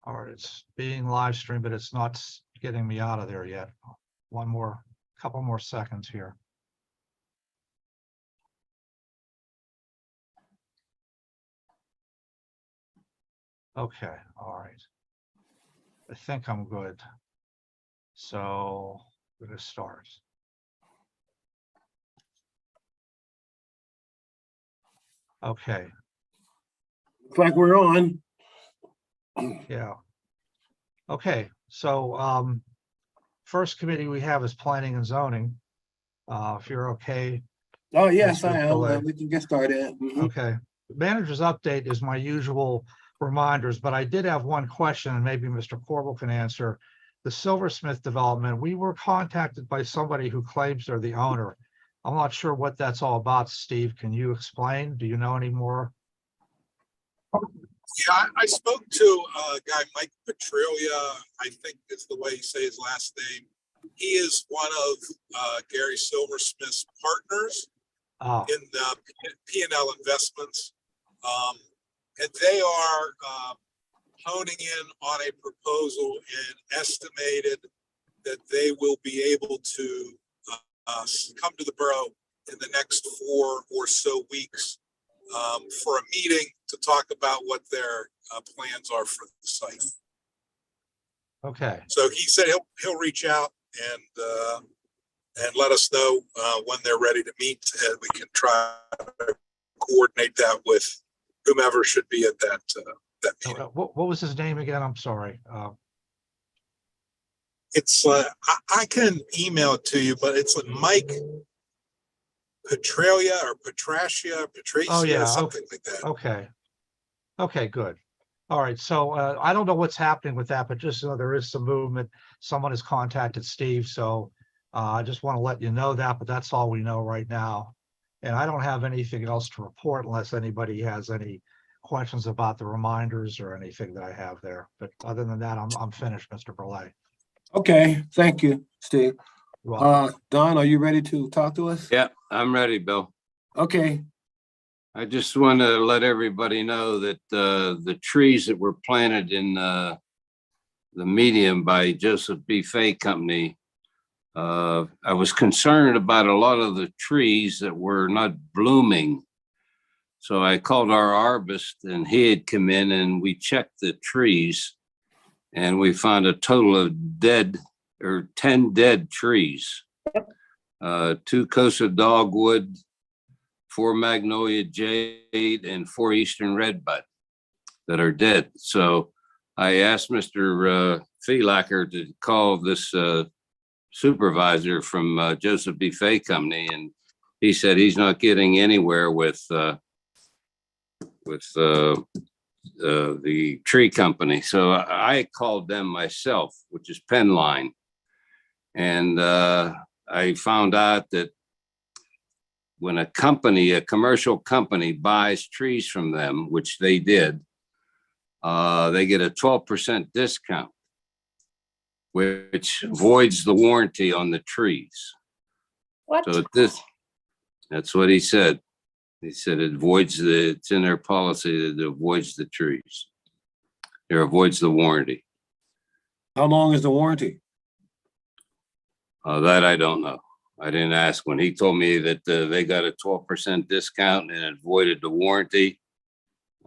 All right, it's being live streamed, but it's not getting me out of there yet. Couple more seconds here. Okay, all right. I think I'm good. So we're gonna start. Okay, Looks like we're on. yeah. Okay, so first committee we have is planning and zoning. If you're okay. Oh, yes, Mr. I am. Pillay. We can get started. Mhm. Okay, manager's update is my usual reminders, but I did have one question and maybe Mr. Corbel can answer. The Silversmith development, we were contacted by somebody who claims they're the owner. I'm not sure what that's all about. Steve, can you explain? Do you know any more? Yeah, I spoke to a guy, Mike Petralia, I think is the way you say his last name. He is one of Gary Silversmith's partners Oh, in the P&L Investments. And they are honing in on a proposal and estimated that they will be able to come to the borough in the next 4 or so weeks for a meeting to talk about what their plans are for the site. okay. So he said he'll reach out and let us know when they're ready to meet, and we can try to coordinate that with whomever should be at that meeting. What was his name again? I'm sorry. It's I can email it to you, but it's Mike Petralia or Petracia, Oh, yeah, Patricia, something like that. Okay. Okay, good. All right, so I don't know what's happening with that, but just so there is some movement. Someone has contacted Steve, so I just want to let you know that, but that's all we know right now. And I don't have anything else to report unless anybody has any questions about the reminders or anything that I have there. But other than that, I'm finished, Mr. Burley. Okay, thank you, Steve. You're welcome. Don, are you ready to talk to us? Yeah, I'm ready, Bill. Okay, I just want to let everybody know that the trees that were planted in the medium by Joseph B. Fay Company, I was concerned about a lot of the trees that were not blooming. So I called our arborist and he had come in and we checked the trees and we found a total of 10 dead trees. 2 Cosa dogwood, 4 magnolia jade, and 4 eastern redbud that are dead. So I asked Mr. Feelacker to call this supervisor from Joseph B. Fay Company, and he said he's not getting anywhere with the tree company. So I called them myself, which is Penline, and I found out that when a commercial company buys trees from them, which they did, they get a 12% discount, which voids the warranty on the trees. What? So that's what he said. He said it's in their policy that it avoids the trees. It avoids the warranty. how long is the warranty? That I don't know. I didn't ask. When he told me that they got a 12% discount and it voided the warranty,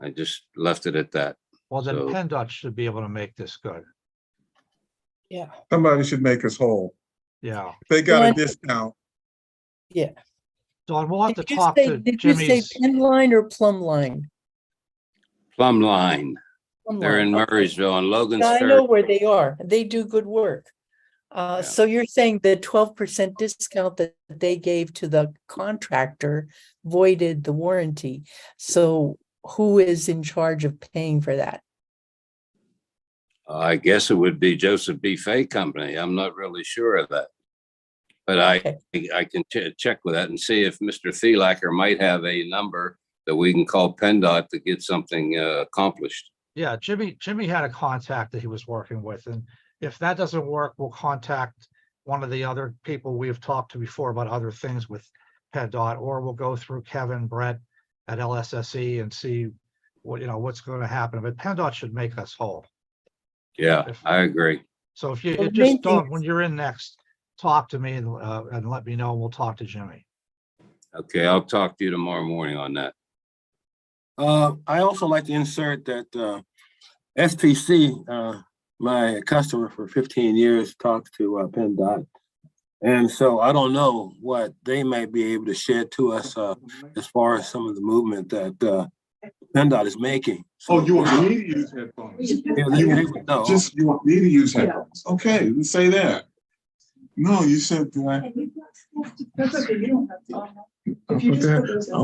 I just left it at that. Well, then So- PennDOT should be able to make this good. Yeah, Somebody should make us whole. Yeah. If they got a Well, discount, yeah. Dawn, we'll have to Did you talk say, to did you say Jimmy's. pen line or plumb line? Plumb Line. Plumb They're in line, okay. Murraysville and Logan's Yeah, I Ferry. know where they are. They do good work. Yeah. So you're saying the 12% discount that they gave to the contractor voided the warranty. So who is in charge of paying for that? I guess it would be Joseph B. Fay Company. I'm not really sure of that. But Okay. I can check with that and see if Mr. Feelacker might have a number that we can call PennDOT to get something accomplished. Yeah, Jimmy had a contact that he was working with, and if that doesn't work, we'll contact one of the other people we've talked to before about other things with PennDOT, or we'll go through Kevin Brett at LSSE and see what's going to happen. But PennDOT should make us whole. Yeah, I agree. So if you Well, the just main thing don't, when you're in next, talk to me and let me know. We'll talk to Jimmy. Okay, I'll talk to you tomorrow morning on that. I also like to insert that SPC, my customer for 15 years, talks to PennDOT. And so I don't know what they might be able to shed to us as far as some of the movement that PennDOT is making. Oh, you So, want me to use headphones? yeah, they would know. Just, you want me to use headphones? Okay, let's say that. No, you said, do I? That's okay, you don't have to. I'll If you put just that- put those in.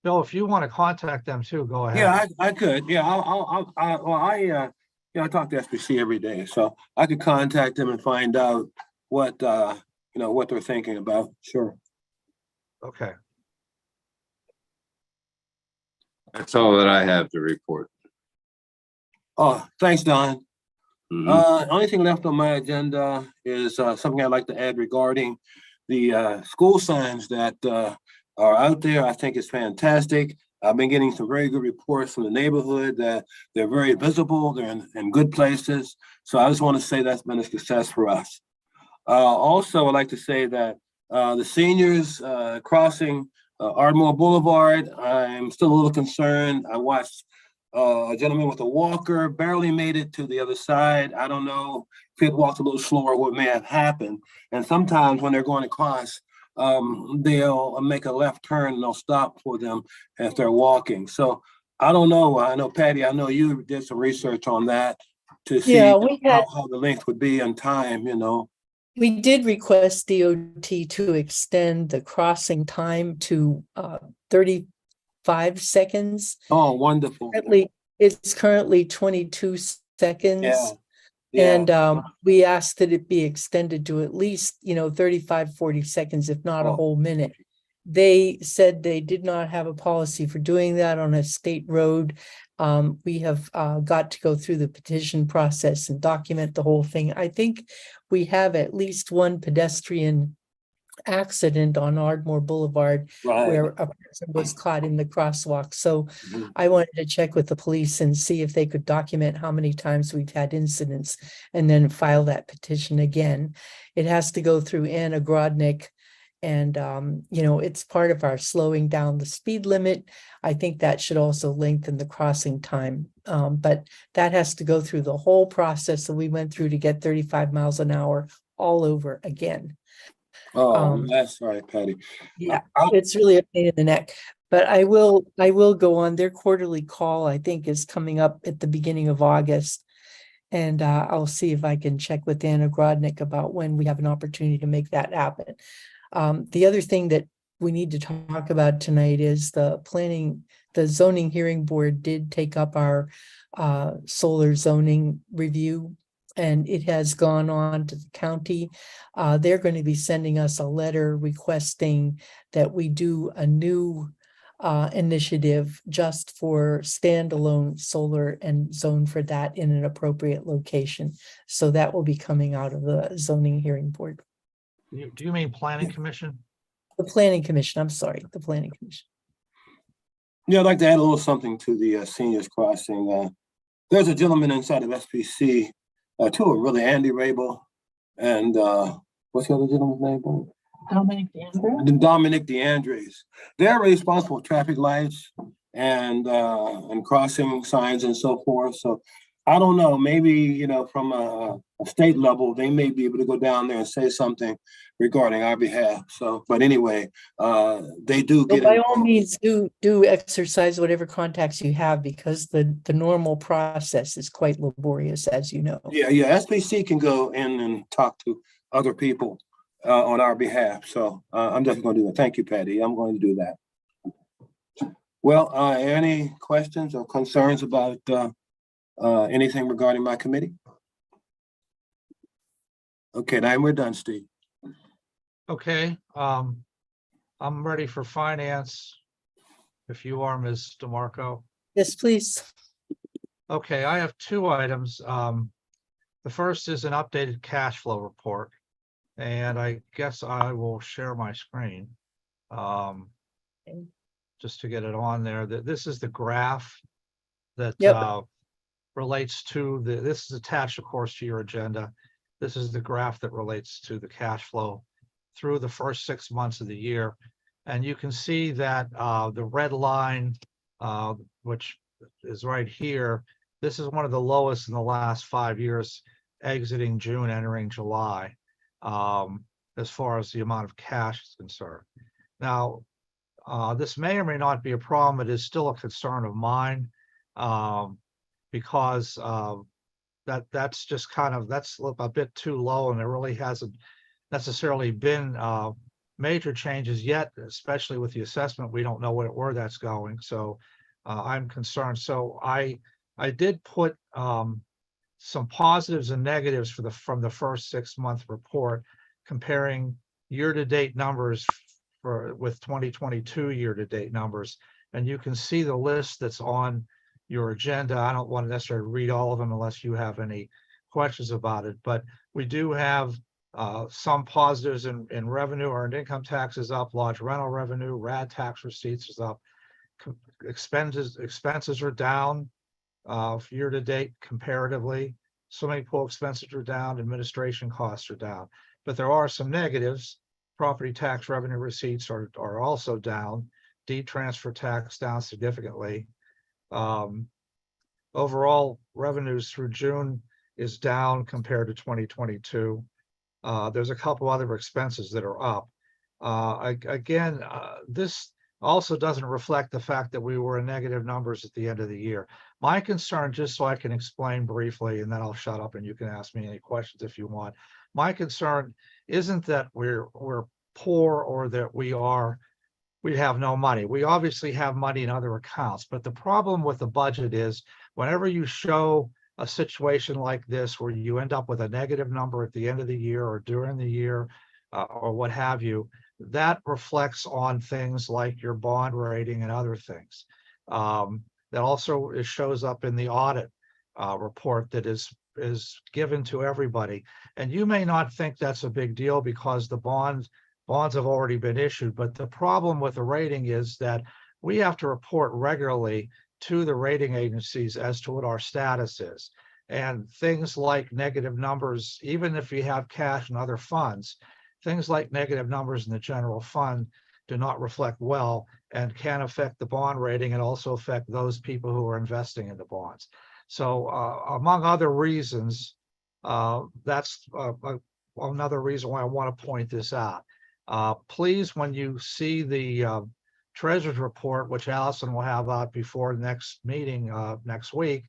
Bill, if you want to contact them too, go ahead. Yeah, I could. Yeah, I talk to SPC every day, so I could contact them and find out what, what they're thinking about. Sure. Okay. That's all that I have to report. Oh, thanks, Don. Mhm. Only thing left on my agenda is something I'd like to add regarding the school signs that are out there. I think it's fantastic. I've been getting some very good reports from the neighborhood that they're very visible, they're in good places. So I just want to say that's been a success for us. Also, I'd like to say that the seniors crossing Ardmore Boulevard, I'm still a little concerned. I watched a gentleman with a walker barely made it to the other side. I don't know if he had walked a little slower, what may have happened. And sometimes when they're going across, they'll make a left turn and they'll stop for them as they're walking. So I don't know. I know, Patty, I know you did some research on that to see Yeah, we had, how the length would be in time, we did request DOT to extend the crossing time to 35 seconds. Oh, wonderful. It's currently 22 seconds. Yeah. Yeah. And we asked that it be extended to at least, 35, 40 seconds, if not a Oh. whole minute. They said they did not have a policy for doing that on a state road. We have got to go through the petition process and document the whole thing. I think we have at least one pedestrian accident on Ardmore Boulevard Right. where a person was caught in the crosswalk. So Mhm. I wanted to check with the police and see if they could document how many times we've had incidents and then file that petition again. It has to go through Anna Grodnick. And, it's part of our slowing down the speed limit. I think that should also lengthen the crossing time. But that has to go through the whole process that we went through to get 35 miles an hour all over again. Oh, that's right, Patty. Yeah, it's really a pain in the neck. But I will go on. Their quarterly call, I think, is coming up at the beginning of August. And I'll see if I can check with Anna Grodnick about when we have an opportunity to make that happen. The other thing that we need to talk about tonight is the zoning hearing board did take up our solar zoning review, and it has gone on to the county. They're going to be sending us a letter requesting that we do a new initiative just for standalone solar and zone for that in an appropriate location. So that will be coming out of the zoning hearing board. Do you mean planning commission? The planning commission, I'm sorry, the planning commission. Yeah, I'd like to add a little something to the seniors crossing. There's a gentleman inside of SPC, two of them really, Andy Rabel and what's the other gentleman's name? Dominic DeAndres. They're responsible for traffic lights and crossing signs and so forth. So I don't know, maybe, from a state level, they may be able to go down there and say something regarding our behalf. So, but anyway, they do So get. by all means, do exercise whatever contacts you have, because the normal process is quite laborious, as you know. Yeah, SPC can go in and talk to other people on our behalf. So I'm definitely going to do that. Thank you, Patty. I'm going to do that. Well, any questions or concerns about anything regarding my committee? Okay, now we're done, Steve. Okay, I'm ready for finance. If you are, Ms. DeMarco. Yes, please. Okay, I have two items. The first is an updated cash flow report. And I guess I will share my screen. Just to get it on there. This is the graph that Yep. relates to this is attached, of course, to your agenda. This is the graph that relates to the cash flow through the first 6 months of the year. And you can see that the red line, which is right here, this is one of the lowest in the last 5 years, exiting June, entering July, as far as the amount of cash is concerned. Now, this may or may not be a problem. It is still a concern of mine, because that's just that's a bit too low, and there really hasn't necessarily been major changes yet, especially with the assessment. We don't know where that's going, so I'm concerned. So I did put some positives and negatives from the first 6 month report, comparing year-to-date numbers with 2022 year-to-date numbers, and you can see the list that's on your agenda. I don't want to necessarily read all of them unless you have any questions about it, but we do have some positives in revenue. Earned income tax is up, lodge rental revenue, RAD tax receipts is up, expenses are down year to date comparatively. Swimming pool expenses are down, administration costs are down, but there are some negatives. Property tax revenue receipts are also down. Deed transfer tax down significantly. Overall revenues through June is down compared to 2022. There's a couple other expenses that are up. Again, this also doesn't reflect the fact that we were in negative numbers at the end of the year. My concern, just so I can explain briefly, and then I'll shut up and you can ask me any questions if you want. My concern isn't that we're poor or that we have no money. We obviously have money in other accounts, but the problem with the budget is whenever you show a situation like this where you end up with a negative number at the end of the year or during the year, or what have you, that reflects on things like your bond rating and other things. That also shows up in the audit report that is given to everybody. And you may not think that's a big deal because the bonds have already been issued, but the problem with the rating is that we have to report regularly to the rating agencies as to what our status is. And things like negative numbers, even if you have cash and other funds, things like negative numbers in the general fund do not reflect well and can affect the bond rating and also affect those people who are investing in the bonds. So among other reasons, that's another reason why I want to point this out. Please, when you see the treasurer's report, which Allison will have out before the next meeting next week,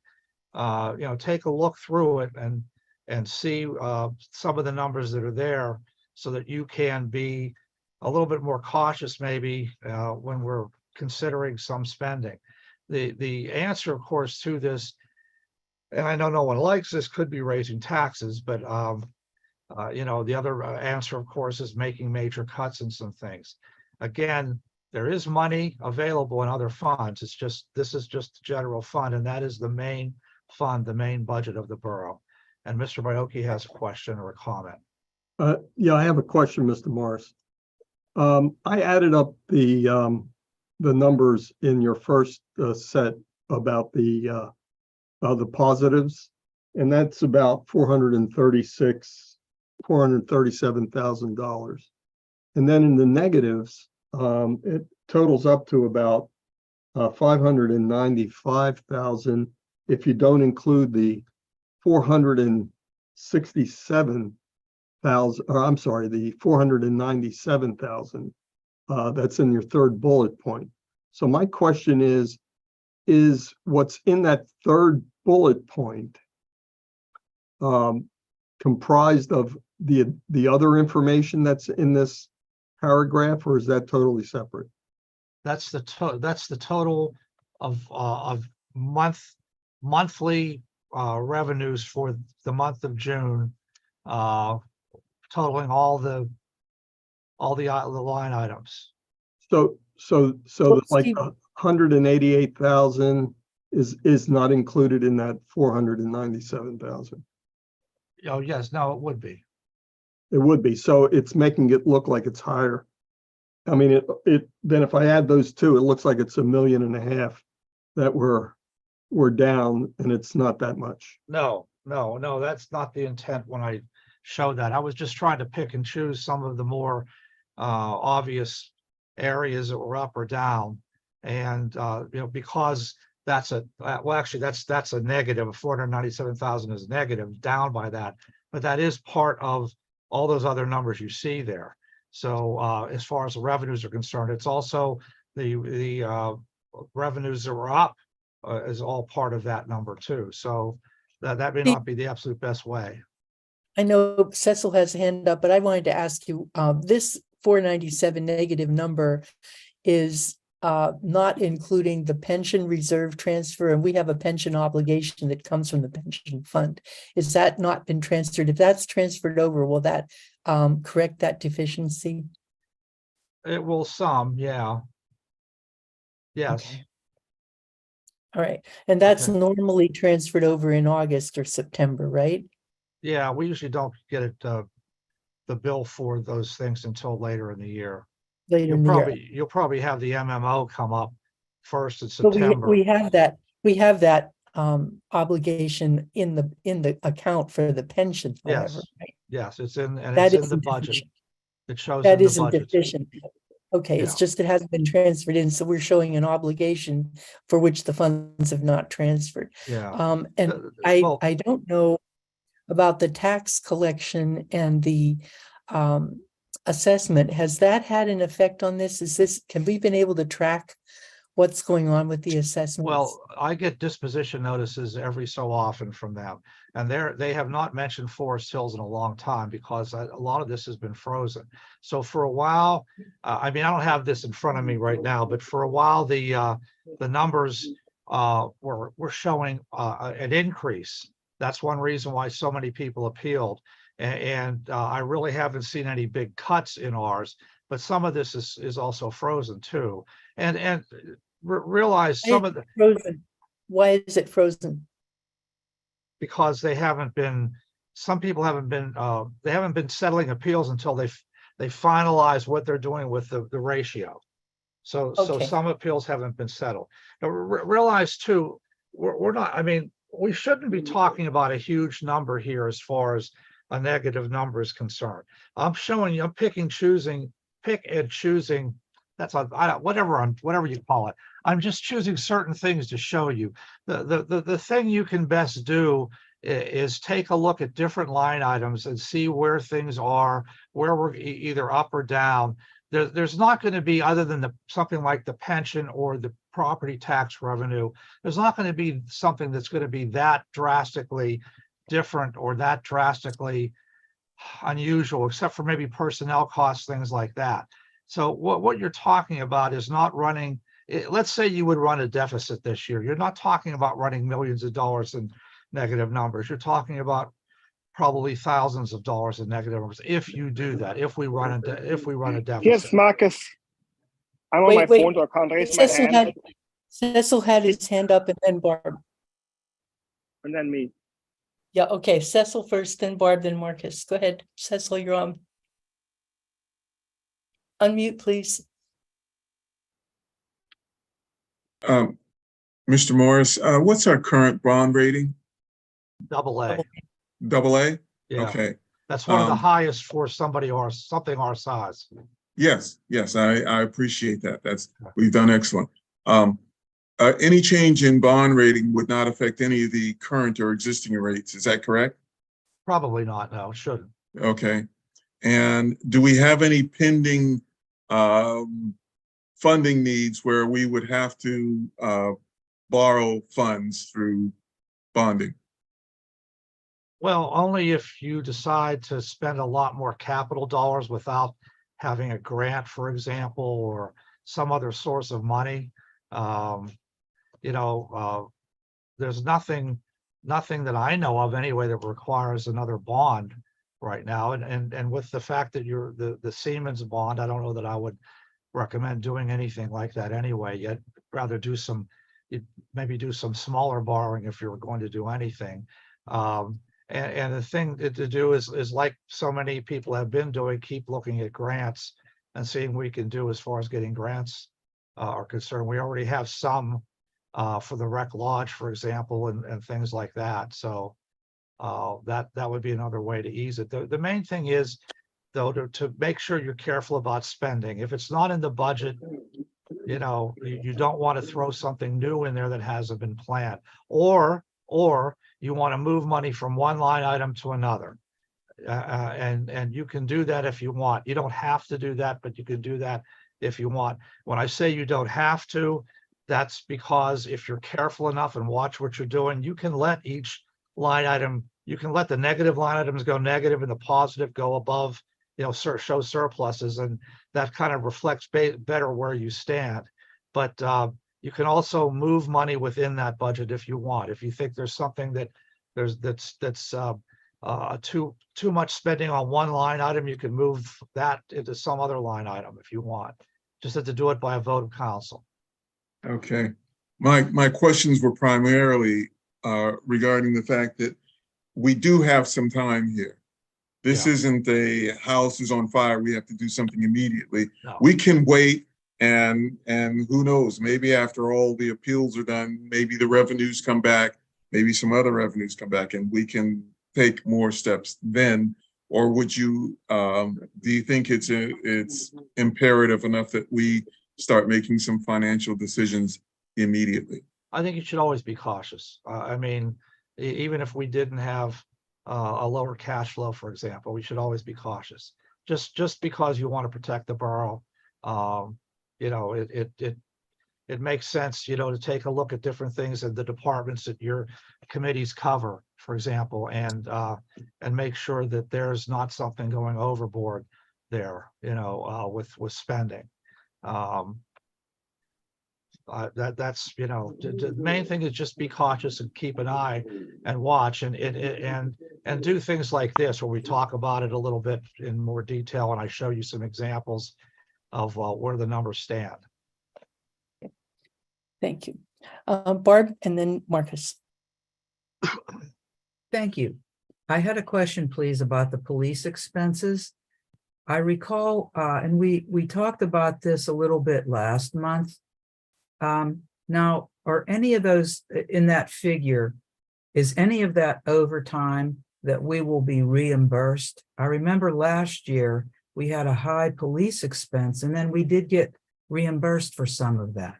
take a look through it and see some of the numbers that are there so that you can be a little bit more cautious maybe when we're considering some spending. The answer, of course, to this, and I know no one likes this, could be raising taxes, but the other answer, of course, is making major cuts in some things. Again, there is money available in other funds. This is just the general fund, and that is the main fund, the main budget of the borough. And Mr. Baiocchi has a question or a comment. Yeah, I have a question, Mr. Morris. I added up the numbers in your first set about the positives, and that's about $437,000. And then in the negatives, it totals up to about $595,000 if you don't include the $497,000, or I'm sorry, the $497,000 that's in your third bullet point. So my question is what's in that third bullet point comprised of the other information that's in this paragraph, or is that totally separate? That's the total of monthly revenues for the month of June, totaling all the line items. So like Steve, 188,000 is not included in that 497,000. Oh, yes, no, it would be. It would be. So it's making it look like it's higher. I mean, then if I add those two, it looks like it's $1.5 million that we're we're down and it's not that much. No, that's not the intent when I showed that. I was just trying to pick and choose some of the more obvious areas that were up or down. And because that's well, actually, that's a negative. 497,000 is negative, down by that, but that is part of all those other numbers you see there. So as far as the revenues are concerned, it's also the revenues that were up is all part of that number too. So that may not be the absolute best way. I know Cecil has a hand up, but I wanted to ask you, this 497 negative number is not including the pension reserve transfer, and we have a pension obligation that comes from the pension fund. Is that not been transferred? If that's transferred over, will that correct that deficiency? It will some, yeah. Yes, Okay. All right, and that's Okay. normally transferred over in August or September, right? yeah, we usually don't get it, the bill for those things until later in the year. Later in the year. You'll probably have the MMO come up first in But September. we have that obligation in the account for the pension, however, Yes, right? yes, it's in, and That it's in the isn't budget. deficient. It shows That in the isn't budget. deficient. Okay, it's Yeah. just it hasn't been transferred in, so we're showing an obligation for which the funds have not transferred. Yeah. And Well, I don't know about the tax collection and the assessment. Has that had an effect on this? Can we been able to track what's going on with the assessments? Well, I get disposition notices every so often from them, and they have not mentioned Forest Hills in a long time because a lot of this has been frozen. So for a while, I mean, I don't have this in front of me right now, but for a while, the numbers were showing an increase. That's one reason why so many people appealed. And I really haven't seen any big cuts in ours, but some of this is also frozen too. And realize some of the, Frozen. Why is it frozen? because they haven't been, some people haven't been, they haven't been settling appeals until they finalize what they're doing with the ratio. So Okay. some appeals haven't been settled. Now, realize too, we're not, I mean, we shouldn't be talking about a huge number here as far as a negative number is concerned. I'm showing you, I'm pick and choosing, that's whatever you call it. I'm just choosing certain things to show you. The thing you can best do is take a look at different line items and see where things are, where we're either up or down. There's not going to be, other than something like the pension or the property tax revenue, there's not going to be something that's going to be that drastically different or that drastically unusual, except for maybe personnel costs, things like that. So what you're talking about is not running, let's say you would run a deficit this year. You're not talking about running millions of dollars in negative numbers. You're talking about probably thousands of dollars in negative numbers if you do that, if we run a deficit. Yes, Marcus. I'm on my phone, so I can't raise my hand. Cecil had his hand up and then Barb. And then me. Yeah, okay, Cecil first, then Barb, then Marcus. Go ahead, Cecil, you're on. Unmute, please. Mr. Morris, what's our current bond rating? AA. AA? Yeah, Okay. that's one of the highest for something our size. Yes, I appreciate that. We've done excellent. Any change in bond rating would not affect any of the current or existing rates. Is that correct? Probably not, no, it shouldn't. Okay. And do we have any pending funding needs where we would have to borrow funds through bonding? Well, only if you decide to spend a lot more capital dollars without having a grant, for example, or some other source of money. There's nothing that I know of anyway that requires another bond right now. And with the fact that you're the Siemens bond, I don't know that I would recommend doing anything like that anyway. Yet rather maybe do some smaller borrowing if you're going to do anything. And the thing to do is like so many people have been doing, keep looking at grants and seeing what we can do as far as getting grants are concerned. We already have some for the rec lodge, for example, and things like that. So that would be another way to ease it. The main thing is, though, to make sure you're careful about spending. If it's not in the budget, you don't want to throw something new in there that hasn't been planned, or you want to move money from one line item to another. And you can do that if you want. You don't have to do that, but you can do that if you want. When I say you don't have to, that's because if you're careful enough and watch what you're doing, you can let each line item, you can let the negative line items go negative and the positive go above, show surpluses, and that kind of reflects better where you stand. But you can also move money within that budget if you want. If you think there's something that's too much spending on one line item, you can move that into some other line item if you want. Just have to do it by a vote of council. Okay. My questions were primarily regarding the fact that we do have some time here. This Yeah. isn't a house is on fire, we have to do something immediately. No. We can wait, and who knows, maybe after all the appeals are done, maybe the revenues come back, maybe some other revenues come back, and we can take more steps then. Or would you, do you think it's imperative enough that we start making some financial decisions immediately? I think you should always be cautious. I mean, even if we didn't have a lower cash flow, for example, we should always be cautious. Just because you want to protect the borough, it makes sense, to take a look at different things in the departments that your committees cover, for example, and make sure that there's not something going overboard there, with spending. That's the main thing is just be cautious and keep an eye and watch and do things like this where we talk about it a little bit in more detail and I show you some examples of where the numbers stand. Thank you. Barb and then Marcus. Thank you. I had a question, please, about the police expenses. I recall, and we talked about this a little bit last month. Now, are any of those in that figure, is any of that overtime that we will be reimbursed? I remember last year we had a high police expense and then we did get reimbursed for some of that.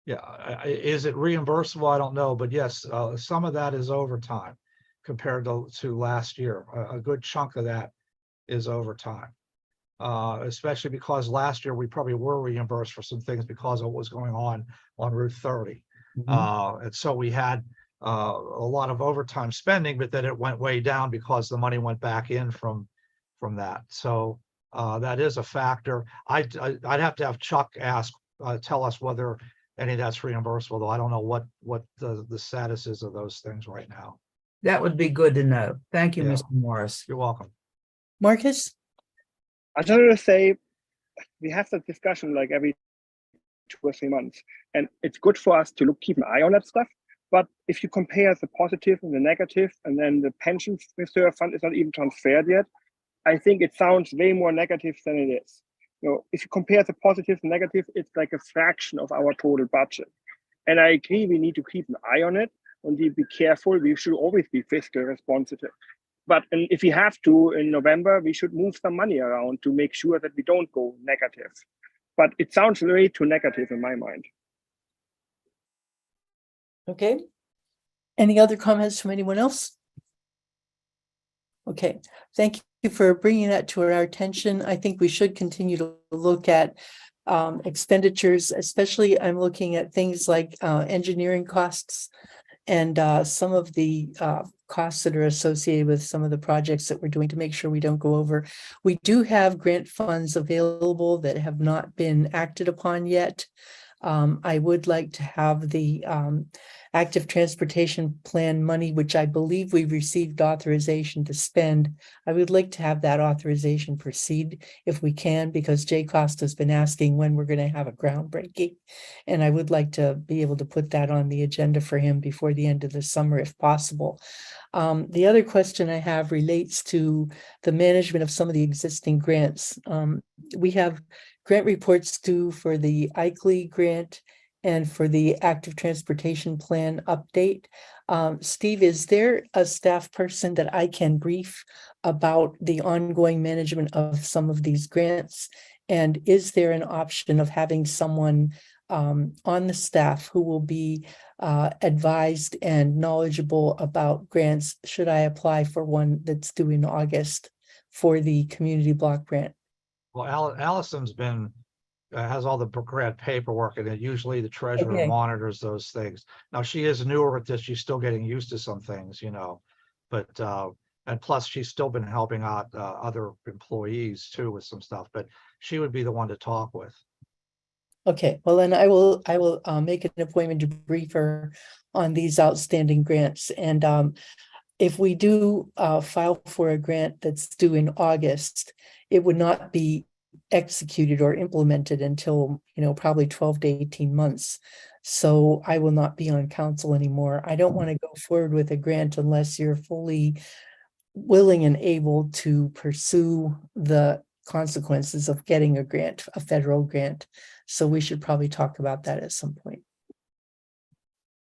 Yeah, is it reimbursable? I don't know, but yes, some of that is overtime compared to last year. A good chunk of that is overtime, especially because last year we probably were reimbursed for some things because of what was going on Route 30. And so we had a lot of overtime spending, but then it went way down because the money went back in from that. So that is a factor. I'd have to have Chuck tell us whether any of that's reimbursable, though I don't know what the status is of those things right now. That would be good to know. Thank you, Yeah. Mr. Morris. You're welcome. Marcus? I just want to say we have that discussion like every 2 or 3 months, and it's good for us to keep an eye on that stuff. But if you compare the positive and the negative, and then the pension reserve fund is not even transferred yet, I think it sounds way more negative than it is. If you compare the positive and negative, it's like a fraction of our total budget. And I agree, we need to keep an eye on it and be careful. We should always be fiscally responsible. But if we have to, in November, we should move some money around to make sure that we don't go negative. But it sounds way too negative in my mind. Okay. Any other comments from anyone else? Okay, thank you for bringing that to our attention. I think we should continue to look at expenditures, especially I'm looking at things like engineering costs and some of the costs that are associated with some of the projects that we're doing to make sure we don't go over. We do have grant funds available that have not been acted upon yet. I would like to have the active transportation plan money, which I believe we received authorization to spend. I would like to have that authorization proceed if we can, because Jay Costa has been asking when we're going to have a groundbreaking. And I would like to be able to put that on the agenda for him before the end of the summer, if possible. The other question I have relates to the management of some of the existing grants. We have grant reports due for the ICLEI grant and for the active transportation plan update. Steve, is there a staff person that I can brief about the ongoing management of some of these grants? And is there an option of having someone on the staff who will be advised and knowledgeable about grants should I apply for one that's due in August for the community block grant? Well, Allison's been, has all the grant paperwork, and usually the treasurer Okay. monitors those things. Now, she is newer at this, she's still getting used to some things, you know, but, and plus she's still been helping out other employees too with some stuff, but she would be the one to talk with. Okay, well, then I will make an appointment to brief her on these outstanding grants. And if we do file for a grant that's due in August, it would not be executed or implemented until, probably 12 to 18 months. So I will not be on council anymore. I don't want to go forward with a grant unless you're fully willing and able to pursue the consequences of getting a grant, a federal grant. So we should probably talk about that at some point.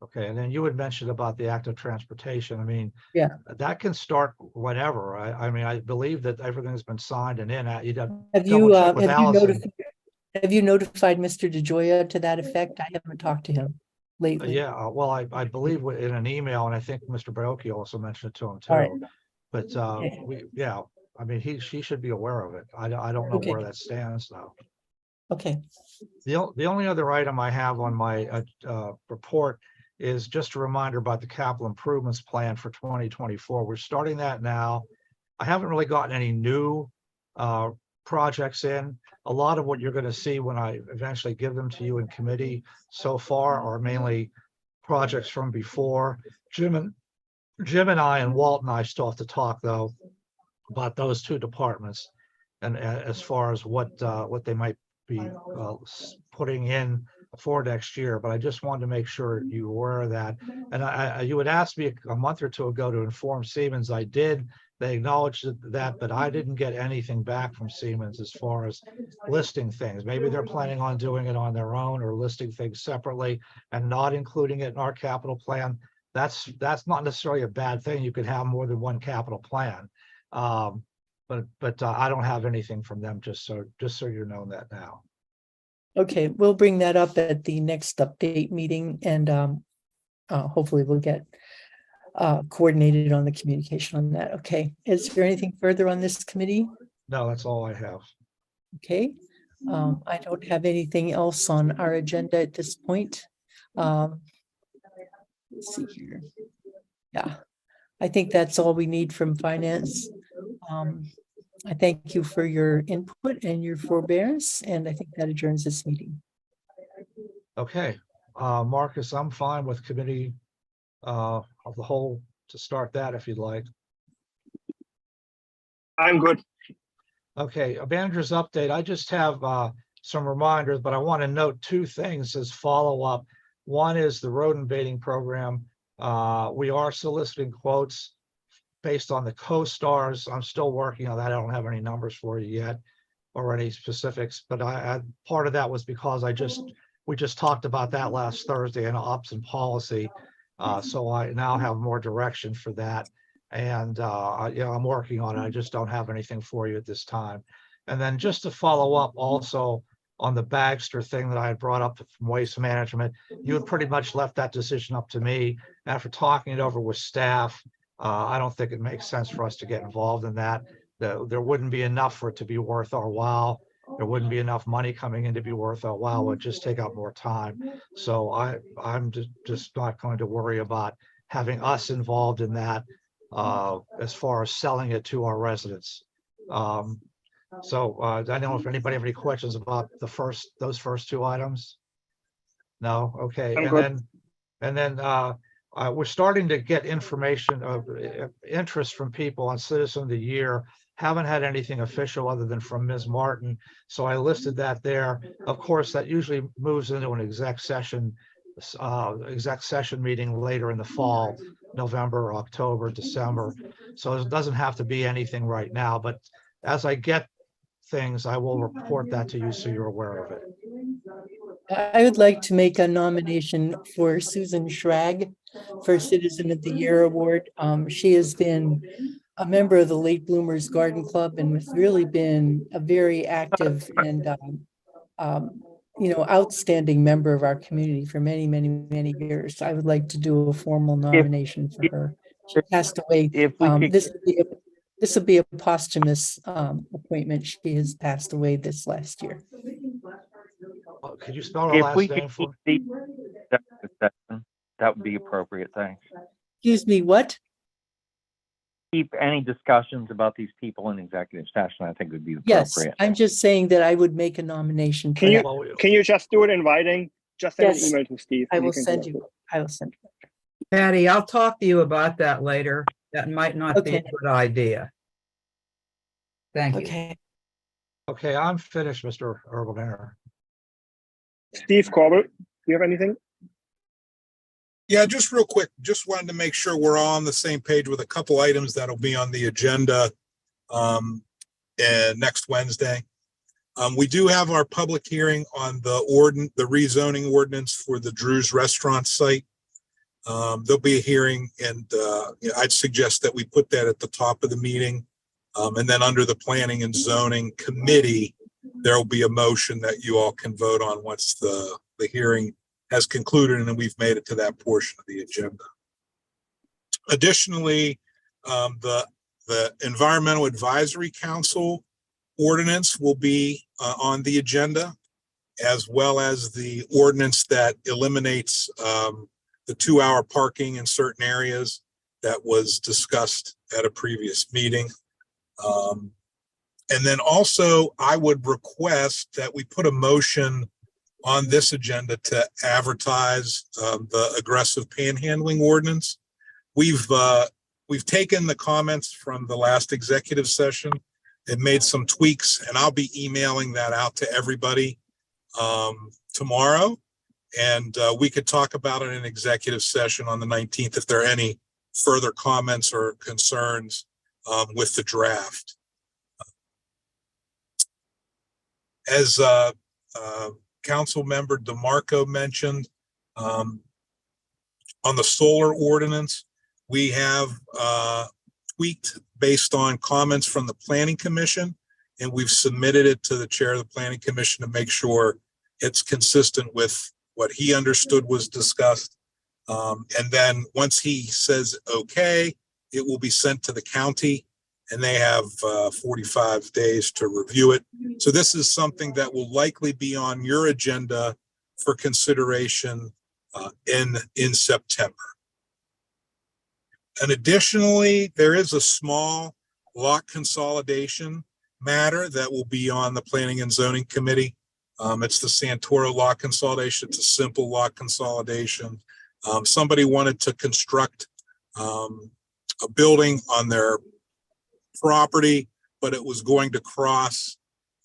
Okay, and then you had mentioned about the active transportation. I mean, Yeah. that can start whenever. I mean, I believe that everything's been signed and in. You'd have Have double you, check with Allison. have you notified Mr. DeJoya to that effect? I haven't talked to him lately. Yeah, well, I believe in an email, and I think Mr. Brocchi also mentioned it to him All right. too. But Okay. I mean, she should be aware of it. I don't know Okay. where that stands though. Okay, The only other item I have on my report is just a reminder about the capital improvements plan for 2024. We're starting that now. I haven't really gotten any new projects in. A lot of what you're going to see when I eventually give them to you in committee so far are mainly projects from before. Jim and I and Walt and I still have to talk though about those two departments, and as far as what they might be putting in for next year. But I just wanted to make sure you were aware of that. And you had asked me a month or two ago to inform Siemens. I did. They acknowledged that, but I didn't get anything back from Siemens as far as listing things. Maybe they're planning on doing it on their own or listing things separately and not including it in our capital plan. That's not necessarily a bad thing. You could have more than one capital plan. But I don't have anything from them, just so you know that now. okay, we'll bring that up at the next update meeting, and hopefully we'll get coordinated on the communication on that. Okay, is there anything further on this committee? No, that's all I have. Okay, I don't have anything else on our agenda at this point. Let's see here. Yeah, I think that's all we need from finance. I thank you for your input and your forbearance, and I think that adjourns this meeting. Okay, Marcus, I'm fine with committee of the whole to start that if you'd like. I'm good. Okay, a manager's update. I just have some reminders, but I want to note two things as follow-up. One is the rodent baiting program. We are soliciting quotes based on the co-stars. I'm still working on that. I don't have any numbers for you yet or any specifics, but part of that was because we just talked about that last Thursday in ops and policy. So I now have more direction for that. And I'm working on it. I just don't have anything for you at this time. And then just to follow up also on the Bagster thing that I had brought up from Waste Management, you had pretty much left that decision up to me. After talking it over with staff, I don't think it makes sense for us to get involved in that. There wouldn't be enough for it to be worth our while. There wouldn't be enough money coming in to be worth our while. It would just take up more time. So I'm just not going to worry about having us involved in that as far as selling it to our residents. I don't know if anybody have any questions about those first two items. No, okay. I'm good. And then we're starting to get information of interest from people on Citizen of the Year. Haven't had anything official other than from Ms. Martin. So I listed that there. Of course, that usually moves into an exec session meeting later in the fall, November, October, December. So it doesn't have to be anything right now, but as I get things, I will report that to you so you're aware of it. I would like to make a nomination for Susan Schrag for Citizen of the Year Award. She has been a member of the Late Bloomers Garden Club and has really been a very active and outstanding member of our community for many, many, many years. I would like to do a formal nomination for her. She passed away. If we could, This will be a posthumous appointment. She has passed away this last year. Could you spell her if last we could name for? keep the executive session, that would be appropriate. Thanks. Excuse me, what? Keep any discussions about these people in executive session, I think would be Yes, appropriate. I'm just saying that I would make a nomination. Can for you that. Well, can you just do it in writing? Just send Yes. an email to Steve. I and will can send correct you, it. I will send you. Patty, I'll talk to you about that later. That might not be a Okay. good idea. Thank you. Okay. Okay, I'm finished, Mr. Urban. Steve Corbett, do you have anything? Yeah, just real quick, just wanted to make sure we're all on the same page with a couple items that'll be on the agenda and next Wednesday. We do have our public hearing on the rezoning ordinance for the Drew's Restaurant site. There'll be a hearing, and I'd suggest that we put that at the top of the meeting. And then under the Planning and Zoning Committee, there will be a motion that you all can vote on once the hearing has concluded and then we've made it to that portion of the agenda. Additionally, the Environmental Advisory Council ordinance will be on the agenda, as well as the ordinance that eliminates the 2-hour parking in certain areas that was discussed at a previous meeting. And then also, I would request that we put a motion on this agenda to advertise the aggressive panhandling ordinance. We've taken the comments from the last executive session and made some tweaks, and I'll be emailing that out to everybody tomorrow. And we could talk about it in executive session on the 19th if there are any further comments or concerns with the draft. As Council Member DeMarco mentioned, on the solar ordinance, we have tweaked based on comments from the Planning Commission, and we've submitted it to the Chair of the Planning Commission to make sure it's consistent with what he understood was discussed. And then once he says okay, it will be sent to the county, and they have 45 days to review it. So this is something that will likely be on your agenda for consideration in September. And additionally, there is a small lot consolidation matter that will be on the Planning and Zoning Committee. It's the Santoro lot consolidation. It's a simple lot consolidation. Somebody wanted to construct a building on their property, but it was going to cross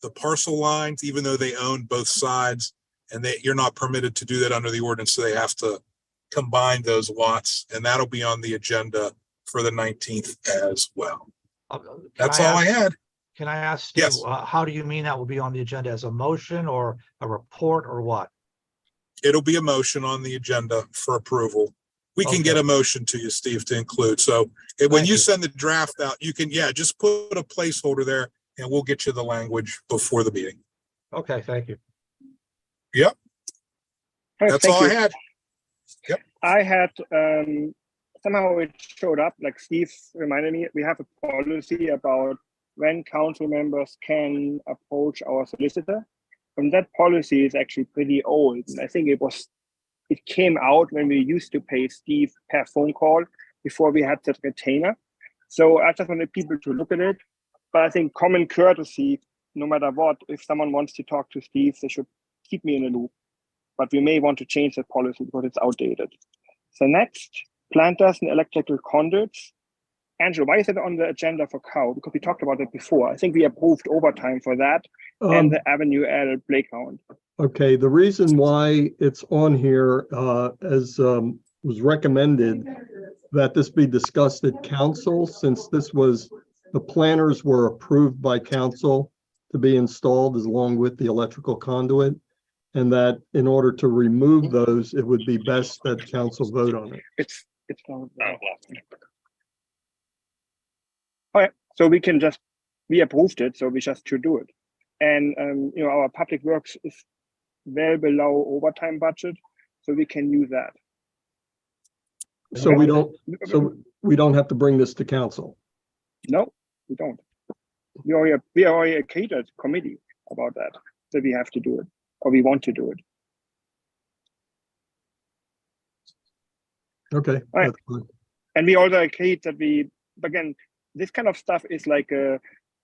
the parcel lines, even though they own both sides, and you're not permitted to do that under the ordinance, so they have to combine those lots, and that'll be on the agenda for the 19th as well. That's all I had. Can I ask Steve, Yes. how do you mean that will be on the agenda, as a motion or a report or what? It'll be a motion on the agenda for approval. We can get Okay. a motion to you, Steve, to include. So when Thank you you. send the draft out, you can, just put a placeholder there and we'll get you the language before the meeting. Okay, thank you. All right, That's thank all I you. had. I had somehow it showed up, like Steve reminded me, we have a policy about when council members can approach our solicitor. And that policy is actually pretty old. And I think it came out when we used to pay Steve per phone call before we had that retainer. So I just wanted people to look at it. But I think common courtesy, no matter what, if someone wants to talk to Steve, they should keep me in the loop. But we may want to change that policy because it's outdated. So next, planters and electrical conduits. Angelo, why is it on the agenda for Cow? Because we talked about it before. I think we approved overtime for that and the Avenue L playground. Okay, the reason why it's on here, as was recommended, that this be discussed at council, since the planners were approved by council to be installed along with the electrical conduit. and that in order to remove those, it would be best that council vote on it. It's not. Okay, so we approved it, so we just should do it. And, you know, our public works is well below overtime budget, so we can use that. So we don't have to bring this to council. No, we don't. We already agreed as committee about that, so we have to do it, or we want to do it. Okay. Right. That's fine. And we also agreed that again, this kind of stuff is like a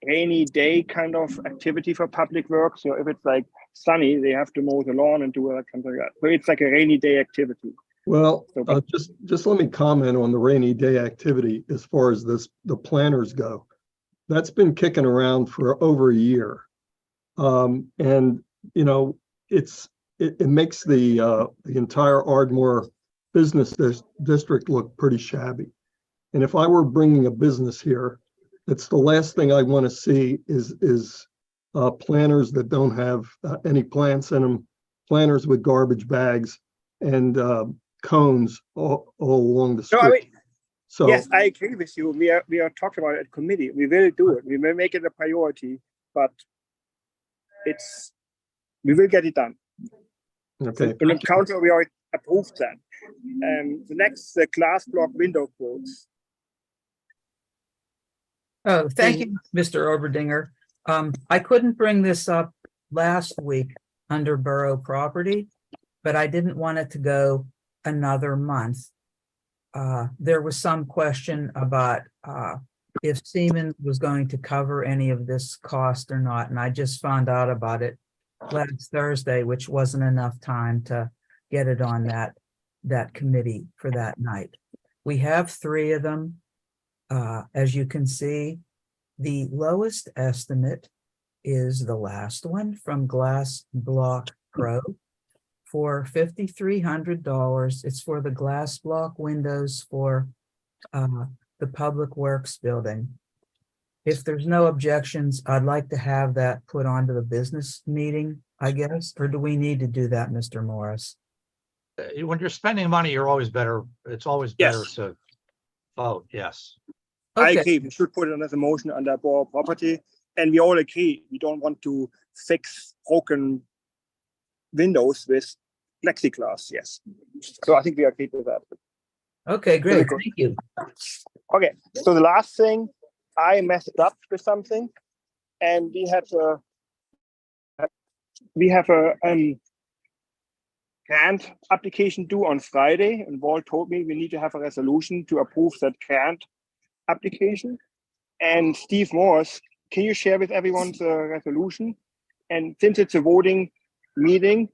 rainy day kind of activity for public works. So if it's like sunny, they have to mow the lawn and do something like that. So it's like a rainy day activity. Well, So- just let me comment on the rainy day activity as far as the planners go. That's been kicking around for over a year. And, you know, it makes the entire Ardmore business district look pretty shabby. And if I were bringing a business here, it's the last thing I want to see is planters that don't have any plants in them, planters with garbage bags and cones all along the No, I street. mean, So yes, I agree with you. We are talking about it at committee. We will do it. We will make it a priority, but we will get it done. okay, In the council, we already approved that. The next glass block window quotes. Oh, thank you, Mr. Oberdinger. I couldn't bring this up last week under borough property, but I didn't want it to go another month. There was some question about if Siemens was going to cover any of this cost or not, and I just found out about it last Thursday, which wasn't enough time to get it on that committee for that night. We have 3 of them. As you can see, the lowest estimate is the last one from Glass Block Pro for $5,300. It's for the glass block windows for the Public Works building. If there's no objections, I'd like to have that put onto the business meeting, I guess, or do we need to do that, Mr. Morris? When you're spending money, you're always better. It's always Yes. better to vote. Yes. I Okay. agree. We should put it as a motion under borough property. And we all agree, we don't want to fix broken windows with plexiglass. Yes. So I think we agreed with that. Okay, great. good. Thank you. Okay. So the last thing, I messed up with something, and we have a grant application due on Friday, and Walt told me we need to have a resolution to approve that grant application. And Steve Morris, can you share with everyone the resolution? And since it's a voting meeting,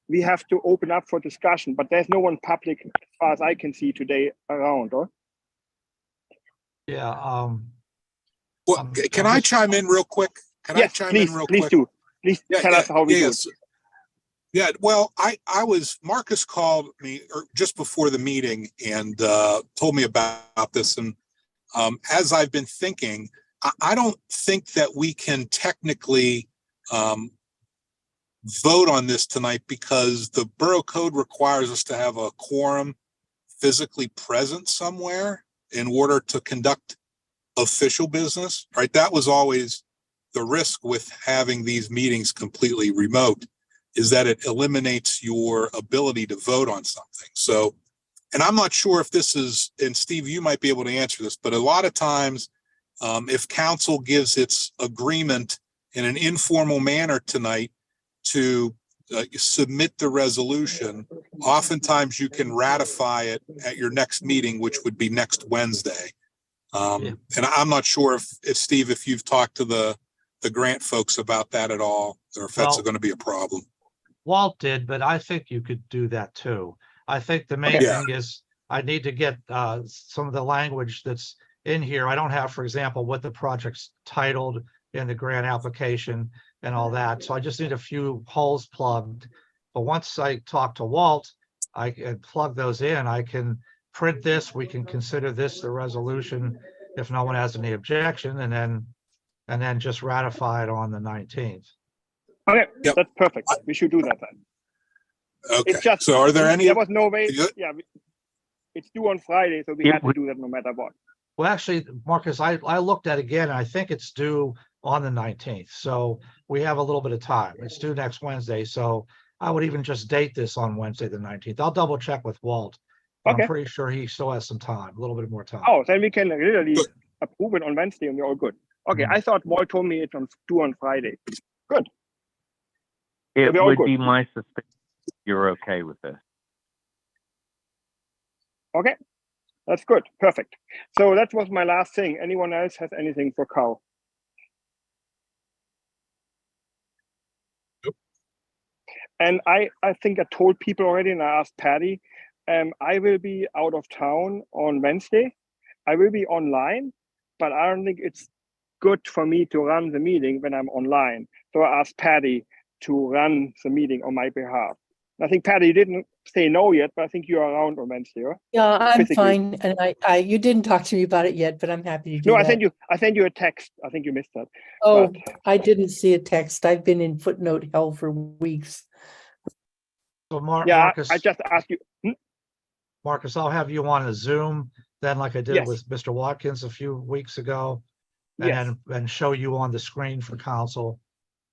we have to open up for discussion, but there's no one public as far as I can see today around, or? Yeah. Well, can I chime in real quick? Can I Yes, chime please, in real please quick? do. Please tell us how we do it. yes. Yeah, well, Marcus called me just before the meeting and told me about this. And as I've been thinking, I don't think that we can technically vote on this tonight because the borough code requires us to have a quorum physically present somewhere in order to conduct official business, right? That was always the risk with having these meetings completely remote, is that it eliminates your ability to vote on something. So, and I'm not sure if this is, and Steve, you might be able to answer this, but a lot of times, if council gives its agreement in an informal manner tonight to submit the resolution, oftentimes you can ratify it at your next meeting, which would be next Wednesday. And I'm not sure if Steve, if you've talked to the grant folks about that at all, or if that's Well, going to be a problem. Walt did, but I think you could do that too. I think the main Yeah. thing is I need to get some of the language that's in here. I don't have, for example, what the project's titled in the grant application and all that. So I just need a few holes plugged. But once I talk to Walt, I can plug those in. I can print this. We can consider this the resolution if no one has any objection, and then just ratify it on the 19th. Okay, Yep. that's perfect. We should do that then. Okay, It's just, so are there any, there was no way, Yeah. yeah, it's due on Friday, so we It had to would- do that no matter what. Well, actually, Marcus, I looked at it again, and I think it's due on the 19th, so we have a little bit of time. It's due next Wednesday, so I would even just date this on Wednesday, the 19th. I'll double check with Walt. But I'm Okay. pretty sure he still has some time, a little bit more time. Oh, then we can really Good. approve it on Wednesday and we're all good. Okay, Mhm. I thought Walt told me it's due on Friday. It we're all would good. be my suspicion you're okay with this. Okay, that's good. Perfect. So that was my last thing. Anyone else has anything for Carl? Nope. And I think I told people already, and I asked Patty, I will be out of town on Wednesday. I will be online, but I don't think it's good for me to run the meeting when I'm online. So I asked Patty to run the meeting on my behalf. I think Patty didn't say no yet, but I think you're around on Wednesday, right? Yeah, I'm Physically. fine. And you didn't talk to me about it yet, but I'm happy to do No, that. I sent you a text. I think you missed that. Oh, but- I didn't see a text. I've been in footnote hell for weeks. So Yeah, Marcus, I just asked you. Marcus, I'll have you on a Zoom, then like I did Yes. with Mr. Watkins a few weeks ago. Yes, And show you on the screen for council.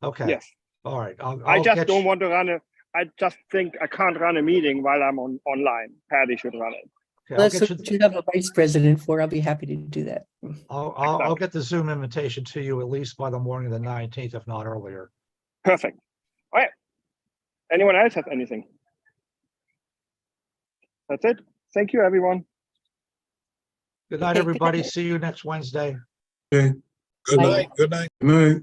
Okay, yes. all right. I I'll just get don't you- want to run I just think I can't run a meeting while I'm online. Patty should run it. okay, I'll That's get what you, you have a vice president for. I'll be happy to do that. I'll get the Zoom invitation to you at least by the morning of the 19th, if not earlier. Perfect. All right. Anyone else have anything? That's it. Thank you, everyone. Good night, Okay, good everybody. night. See you next Wednesday. Okay, good Bye. night, good night. good night.